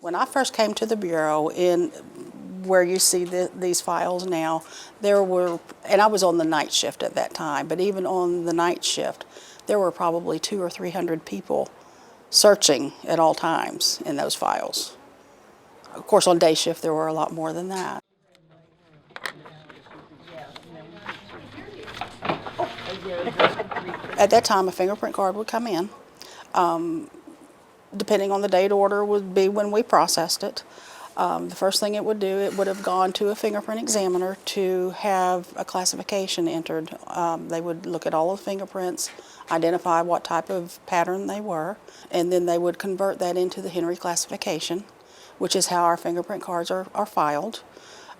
When I first came to the Bureau, in where you see these files now, there were, and I was on the night shift at that time, but even on the night shift, there were probably 200 or 300 people searching at all times in those files. Of course, on day shift, there were a lot more than that. At that time, a fingerprint card would come in. Depending on the date order would be when we processed it. The first thing it would do, it would have gone to a fingerprint examiner to have a classification entered. They would look at all of the fingerprints, identify what type of pattern they were, and then they would convert that into the Henry classification, which is how our fingerprint cards are filed.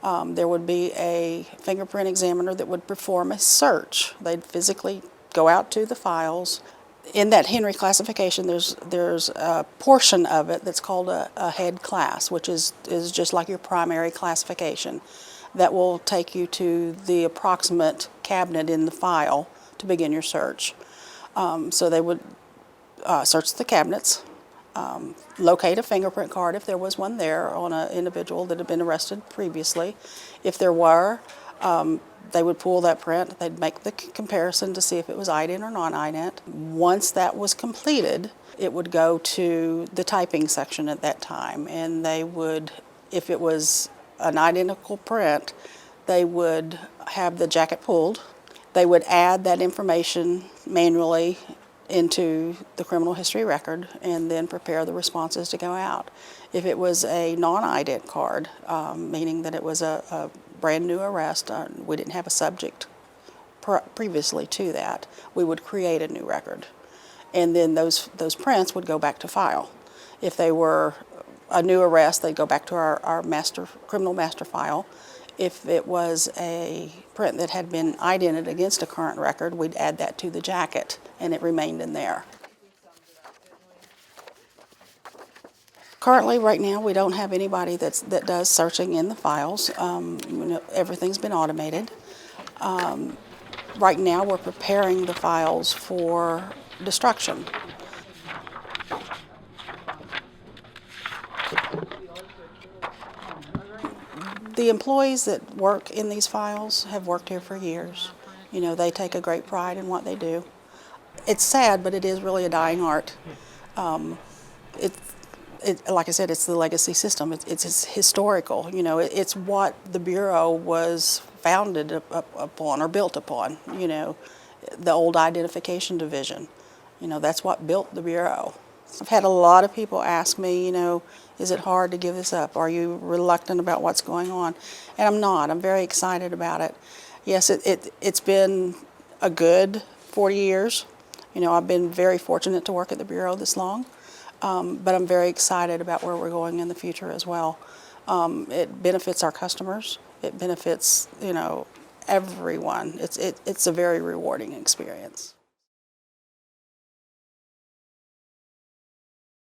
There would be a fingerprint examiner that would perform a search. They'd physically go out to the files. In that Henry classification, there's a portion of it that's called a head class, which is just like your primary classification. That will take you to the approximate cabinet in the file to begin your search. So they would search the cabinets, locate a fingerprint card if there was one there on an individual that had been arrested previously. If there were, they would pull that print, they'd make the comparison to see if it was ident or non-ident. Once that was completed, it would go to the typing section at that time, and they would, if it was an identical print, they would have the jacket pulled. They would add that information manually into the criminal history record and then prepare the responses to go out. If it was a non-ident card, meaning that it was a brand new arrest, we didn't have a subject previously to that, we would create a new record. And then those prints would go back to file. If they were a new arrest, they'd go back to our criminal master file. If it was a print that had been idented against a current record, we'd add that to the jacket, and it remained in there. Currently, right now, we don't have anybody that does searching in the files. Everything's been automated. Right now, we're preparing the files for destruction. The employees that work in these files have worked here for years. You know, they take a great pride in what they do. It's sad, but it is really a dying art. Like I said, it's the legacy system. It's historical. You know, it's what the Bureau was founded upon or built upon. You know, the old identification division. You know, that's what built the Bureau. I've had a lot of people ask me, you know, is it hard to give this up? Are you reluctant about what's going on? And I'm not. I'm very excited about it. Yes, it's been a good 40 years. You know, I've been very fortunate to work at the Bureau this long, but I'm very excited about where we're going in the future as well. It benefits our customers. It benefits, you know, everyone. It's a very rewarding experience.